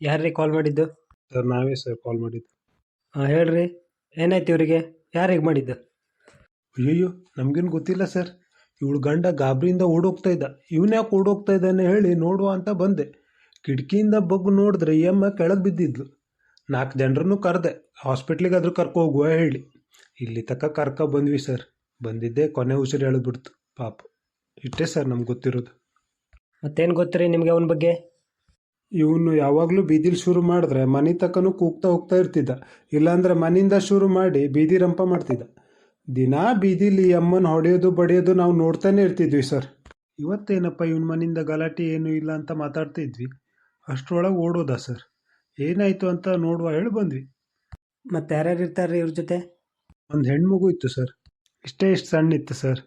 ಯಾರ್ರೀ ಕಾಲ್ ಮಾಡಿದ್ದು? ಸರ್ ನಾವೇ ಸರ್ ಕಾಲ್ ಮಾಡಿದ್ದು. ಹಾಂ ಹೇಳ್ರಿ, ಏನಾಯ್ತು ಇವರಿಗೆ? ಯಾರಿಗೆ ಮಾಡಿದ್ದು? ಅಯ್ಯಯ್ಯೋ ನಮಗೇನು ಗೊತ್ತಿಲ್ಲ ಸರ್. ಇವಳು ಗಂಡ ಗಾಬರಿಯಿಂದ ಓಡೋಗ್ತಾ ಇದ್ದ. ಇವನು ಯಾಕೆ ಓಡೋಗ್ತಾ ಇದ್ದಾನೆ ಹೇಳಿ ನೋಡುವ ಅಂತ ಬಂದೆ. ಕಿಟಕಿಯಿಂದ ಬಗ್ಗು ನೋಡಿದ್ರೆ ಈ ಅಮ್ಮ ಕೆಳಗೆ ಬಿದ್ದಿದ್ಲು. 4 ಜನರನ್ನು ಕರೆದೆ, ಹಾಸ್ಪಿಟ್ಲಿಗೆ ಆದರೂ ಕರ್ಕೊ ಹೋಗುವ ಹೇಳಿ. ಇಲ್ಲಿ ತನಕ ಕರ್ಕೊ ಬಂದ್ವಿ ಸರ್. ಬಂದಿದ್ದೆ ಕೊನೆ ಉಸಿರು ಎಳೆದ್ಬಿಡ್ತು ಪಾಪ. ಇಷ್ಟೇ ಸರ್ ನಮ್ಗೆ ಗೊತ್ತಿರೋದು. ಮತ್ತೇನು ಗೊತ್ತ್ರಿ ನಿಮಗೆ ಅವನ ಬಗ್ಗೆ? ಇವನು ಯಾವಾಗಲೂ ಬೀದಿಲಿ ಶುರು ಮಾಡಿದ್ರೆ ಮನೆ ತಕ್ಕನೂ ಕೂಗ್ತಾ ಹೋಗ್ತಾ ಇರ್ತಿದ್ದ. ಇಲ್ಲಾಂದ್ರೆ ಮನೆಯಿಂದ ಶುರು ಮಾಡಿ ಬೀದಿ ರಂಪ ಮಾಡ್ತಿದ್ದ. ದಿನಾ ಬೀದಿಲಿ ಈ ಅಮ್ಮನ ಹೊಡೆಯೋದು ಬಡಿಯೋದು ನಾವು ನೋಡ್ತಾನೆ ಇರ್ತಿದ್ವಿ ಸರ್. ಇವತ್ತೇನಪ್ಪ ಇವನ ಮನೆಯಿಂದ ಗಲಾಟೆ ಏನೂ ಇಲ್ಲ ಅಂತ ಮಾತಾಡ್ತಾ ಇದ್ವಿ. ಅಷ್ಟರೊಳಗೆ ಓಡೋದ ಸರ್. ಏನಾಯಿತು ಅಂತ ನೋಡುವ ಹೇಳಿ ಬಂದ್ವಿ. ಮತ್ತೆ ಯಾರ್ಯಾರು ಇರ್ತಾರ್ರಿ ಇವ್ರ ಜೊತೆ? ಒಂದು ಹೆಣ್ಮಗು ಇತ್ತು ಸರ್. ಇಷ್ಟು ಸಣ್ಣ ಇತ್ತು ಸರ್.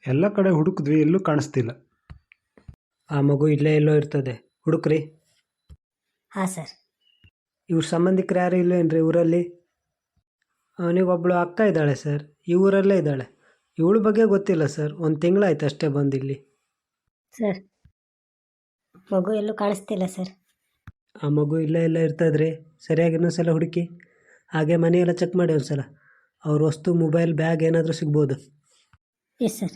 ಎಲ್ಲ ಕಡೆ ಹುಡುಕಿದ್ವಿ, ಎಲ್ಲೂ ಕಾಣಿಸ್ತಿಲ್ಲ. ಆ ಮಗು ಇಲ್ಲೇ ಎಲ್ಲೋ ಇರ್ತದೆ, ಹುಡುಕ್ರಿ. ಹಾಂ ಸರ್. ಇವ್ರ ಸಂಬಂಧಿಕರು ಯಾರು ಇಲ್ವೇನ್ರಿ ಊರಲ್ಲಿ? ಅವನಿಗೊಬ್ಬಳು ಅಕ್ಕ ಇದ್ದಾಳೆ ಸರ್, ಈ ಊರಲ್ಲೇ ಇದ್ದಾಳೆ. ಇವಳ ಬಗ್ಗೆ ಗೊತ್ತಿಲ್ಲ ಸರ್. 1 ತಿಂಗಳಾಯ್ತು ಅಷ್ಟೇ ಬಂದಿಲ್ಲಿ. ಸರ್ ಮಗು ಎಲ್ಲೂ ಕಾಣಿಸ್ತಿಲ್ಲ ಸರ್. ಆ ಮಗು ಇಲ್ಲೇ ಎಲ್ಲ ಇರ್ತದ್ರಿ. ಸರಿಯಾಗಿ ಇನ್ನೊಂದ್ಸಲ ಹುಡುಕಿ. ಹಾಗೆ ಮನೆಯೆಲ್ಲ ಚೆಕ್ ಮಾಡಿ ಒಂದ್ಸಲ. ಅವ್ರ ವಸ್ತು, ಮೊಬೈಲ್, ಬ್ಯಾಗ್ ಏನಾದರೂ ಸಿಗ್ಬೋದು. Yes sir.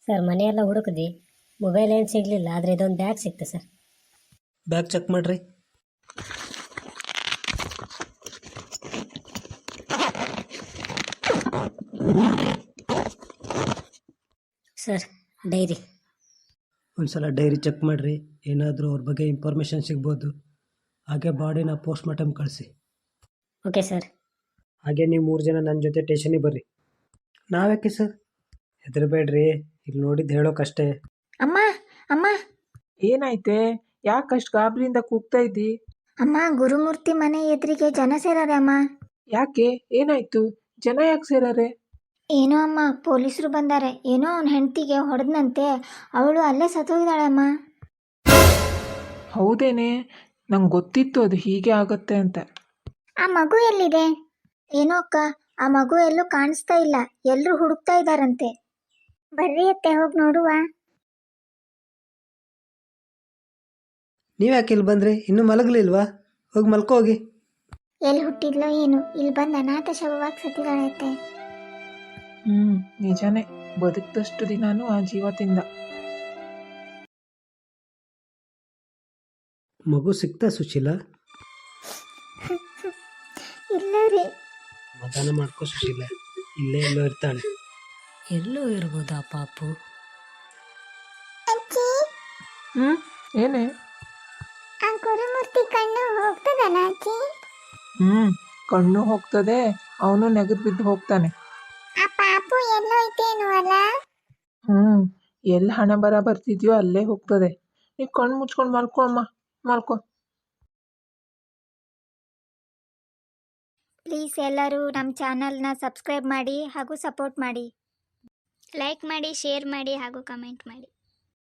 ಸರ್ ಮನೆಯೆಲ್ಲ ಹುಡುಕಿದ್ವಿ, ಮೊಬೈಲ್ ಏನು ಸಿಗಲಿಲ್ಲ. ಆದರೆ ಇದೊಂದು ಬ್ಯಾಗ್ ಸಿಕ್ತು ಸರ್. ಬ್ಯಾಗ್ ಚೆಕ್ ಮಾಡಿರಿ. Sir dairy. ಒಂದ್ಸಲ ಡೈರಿ ಚೆಕ್ ಮಾಡಿರಿ. ಏನಾದರೂ ಅವ್ರ ಬಗ್ಗೆ ಇನ್ಫಾರ್ಮೇಷನ್ ಸಿಗ್ಬೋದು. ಹಾಗೆ ಬಾಡಿನ ಪೋಸ್ಟ್ ಮಾರ್ಟಮ್ ಕಳಿಸಿ. Okay sir. ಹಾಗೆ ನೀವು 3 ಜನ ನನ್ನ ಜೊತೆ ಸ್ಟೇಷನಿಗೆ ಬರ್ರಿ. ನಾವ್ಯಾಕೆ ಸರ್? ಹೆದರಬೇಡ್ರಿ, ಇಲ್ಲಿ ನೋಡಿದ್ದು ಹೇಳೋಕ್ಕಷ್ಟೇ. ಅಮ್ಮ ಅಮ್ಮ ಏನಾಯ್ತೆ? ಯಾಕಷ್ಟು ಗಾಬರಿಯಿಂದ ಕೂಗ್ತಾ ಇದ್ದಿ? ಅಮ್ಮ, ಗುರುಮೂರ್ತಿ ಮನೆ ಎದುರಿಗೆ ಜನ ಸೇರಾರೆ ಅಮ್ಮ. ಯಾಕೆ? ಏನಾಯ್ತು? ಜನ ಯಾಕೆ ಸೇರಾರೆ? ಏನೋ ಅಮ್ಮ, ಪೊಲೀಸರು ಬಂದಾರೆ. ಏನೋ ಅವನ ಹೆಂಡತಿಗೆ ಹೊಡೆದ್ನಂತೆ, ಅವಳು ಅಲ್ಲೇ ಸತ್ತೋಗಿದ್ದಾಳೆ ಅಮ್ಮ. ಹೌದೇನೆ, ನಂಗೆ ಗೊತ್ತಿತ್ತು ಅದು ಹೀಗೆ ಆಗತ್ತೆ ಅಂತ. ಆ ಮಗು ಎಲ್ಲಿದೆ? ಏನೋ ಅಕ್ಕ, ಆ ಮಗು ಎಲ್ಲೂ ಕಾಣಿಸ್ತಾ ಇಲ್ಲ. ಎಲ್ಲರೂ ಹುಡುಕ್ತಾ ಇದ್ದಾರಂತೆ. ಬರ್ರಿ ಅತ್ತೆ, ಹೋಗಿ ನೋಡುವ. ನೀವ್ಯಾಕೆ ಇಲ್ಲಿ ಬಂದ್ರಿ? ಇನ್ನೂ ಮಲಗಲಿಲ್ವಾ? ಹೋಗಿ ಮಲ್ಕೋ ಹೋಗಿ. ಎಲ್ಲಿ ಹುಟ್ಟಿದ್ಲೋ ಏನು, ಇಲ್ಲಿ ಬಂದು ಅನಾಥ ಶವವಾಗಿ ಸತ್ತಿದ್ದಾಳೆ ಅತ್ತೆ. ನಿಜಾನೇ, ಬದುಕಿದಷ್ಟು ದಿನಾನು ಆ ಜೀವ ತಿಂದ. ಮಗು ಸಿಕ್ತಾ ಸುಶೀಲಾ? ಇಲ್ಲ ರೀ. ಮತದಾನ ಮಾಡ್ಕೋ ಸುಶೀಲಾ, ಇಲ್ಲೇ ಎಲ್ಲೋ ಇರ್ತಾಳೆ. ಎಲ್ಲೋ ಇರ್ಬೋದಾ ಪಾಪು? ಏನೇ? ಆ ಗುರುಮೂರ್ತಿ ಕಣ್ಣು ಹೋಗ್ತದಲ್ಲ ಅಜ್ಜಿ? ಕಣ್ಣು ಹೋಗ್ತದೆ, ಅವನು ನೆಗದು ಬಿದ್ದು ಹೋಗ್ತಾನೆ. ಆ ಪಾಪು ಎಲ್ಲೋ ಐತೇನು ಅಲ್ಲ? ಎಲ್ಲಿ ಹಣ ಬರ ಬರ್ತಿದ್ಯೋ ಅಲ್ಲೇ ಹೋಗ್ತದೆ. ನೀ ಕಣ್ಣು ಮುಚ್ಕೊಂಡು ಮಲ್ಕೊ ಅಮ್ಮ, ಮಲ್ಕೊ. ಪ್ಲೀಸ್ ಎಲ್ಲರೂ ನಮ್ಮ ಚಾನಲ್ನ ಸಬ್ಸ್ಕ್ರೈಬ್ ಮಾಡಿ ಹಾಗೂ ಸಪೋರ್ಟ್ ಮಾಡಿ. ಲೈಕ್ ಮಾಡಿ, ಶೇರ್ ಮಾಡಿ ಹಾಗೂ ಕಮೆಂಟ್ ಮಾಡಿ.